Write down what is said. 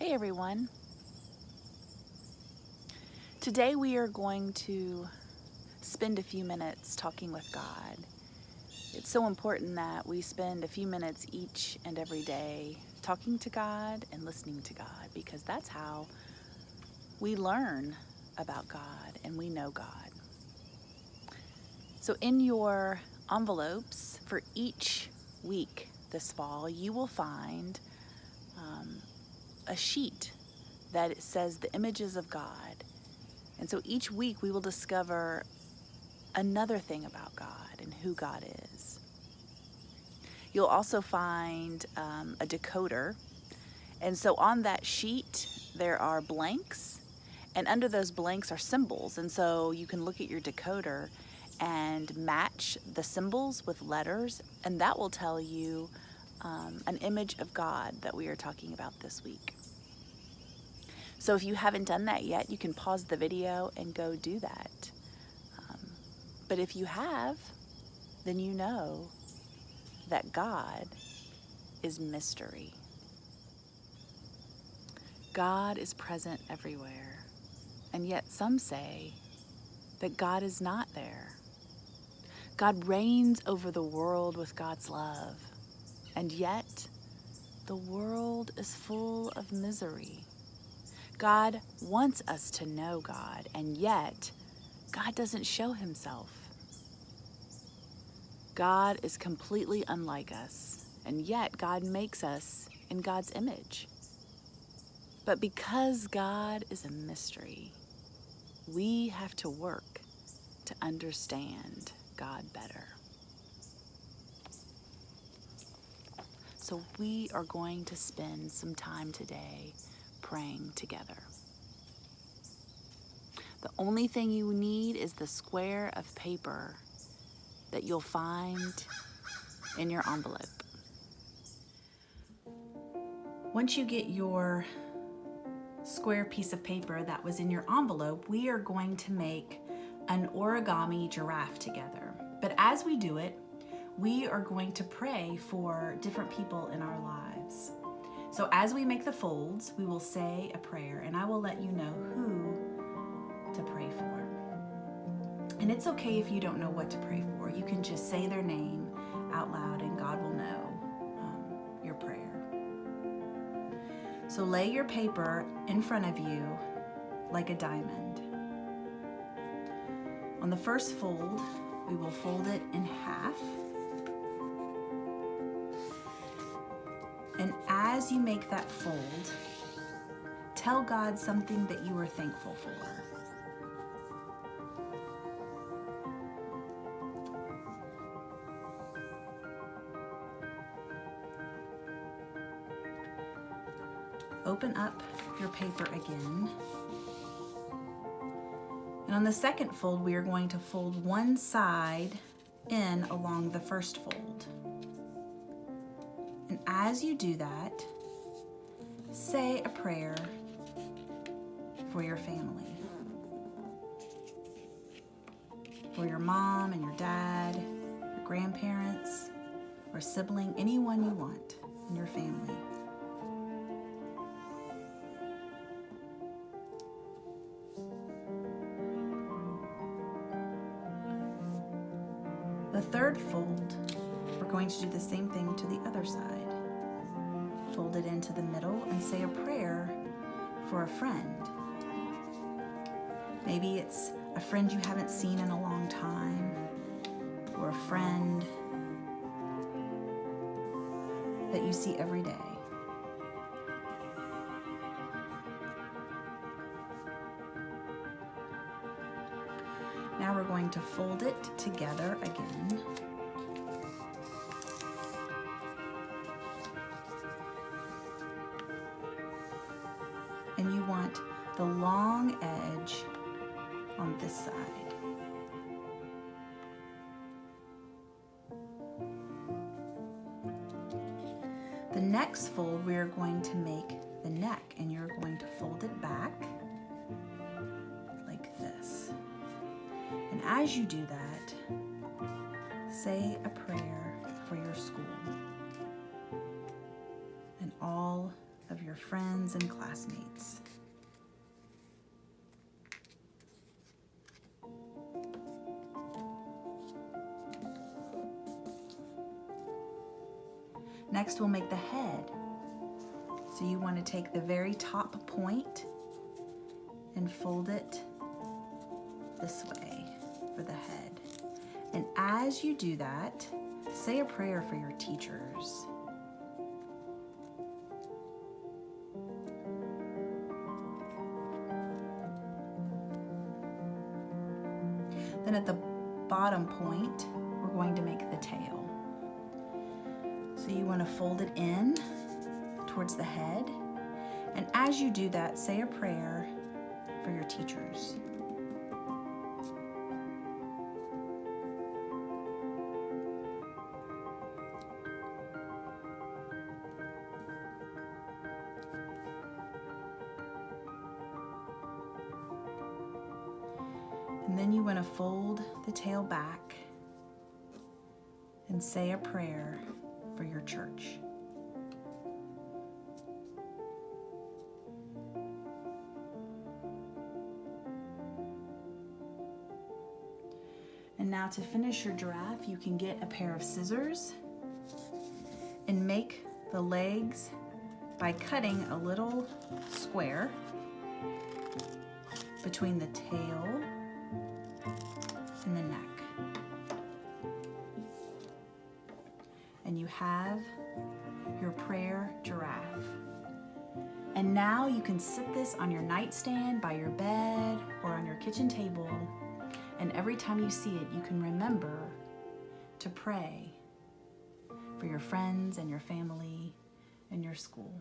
Hey everyone. Today we are going to spend a few minutes talking with God. It's so important that we spend a few minutes each and every day talking to God and listening to God, because that's how we learn about God and we know God. So in your envelopes for each week this fall, you will find a sheet that says the images of God. And so each week we will discover another thing about God and who God is. You'll also find a decoder. And so on that sheet, there are blanks, and under those blanks are symbols. And so you can look at your decoder and match the symbols with letters, and that will tell you an image of God that we are talking about this week. So if you haven't done that yet, you can pause the video and go do that. But if you have, then you know that God is mystery. God is present everywhere, and yet some say that God is not there. God reigns over the world with God's love, and yet the world is full of misery. God wants us to know God, and yet God doesn't show himself. God is completely unlike us, and yet God makes us in God's image. But because God is a mystery, we have to work to understand God better. So we are going to spend some time today praying together. The only thing you need is the square of paper that you'll find in your envelope. Once you get your square piece of paper that was in your envelope, we are going to make an origami giraffe together. But as we do it, we are going to pray for different people in our lives. So as we make the folds, we will say a prayer, and I will let you know who to pray for. And it's okay if you don't know what to pray for. You can just say their name out loud and God will know your prayer. So lay your paper in front of you like a diamond. On the first fold, we will fold it in half. And as you make that fold, tell God something that you are thankful for. Open up your paper again. And on the second fold, we are going to fold one side in along the first fold. And as you do that, say a prayer for your family. For your mom and your dad, your grandparents, or sibling, anyone you want in your family. The third fold, we're going to do the same thing to the other side. Fold it into the middle and say a prayer for a friend. Maybe it's a friend you haven't seen in a long time, or a friend that you see every day. Now we're going to fold it together again. And you want the long edge on this side. The next fold, we are going to make the neck, and you're going to fold it back like this. And as you do that, say a prayer for your school and all of your friends and classmates. Next, we'll make the head. So you want to take the very top point and fold it this way for the head. And as you do that, say a prayer for your teachers. Then at the bottom point, we're going to make the tail. So you want to fold it in towards the head. And as you do that, say a prayer for your teachers. And then you want to fold the tail back and say a prayer for your church. And now to finish your giraffe, you can get a pair of scissors and make the legs by cutting a little square between the tail and the neck. And you have your prayer giraffe. And now you can sit this on your nightstand, by your bed, or on your kitchen table. And every time you see it, you can remember to pray for your friends and your family and your school.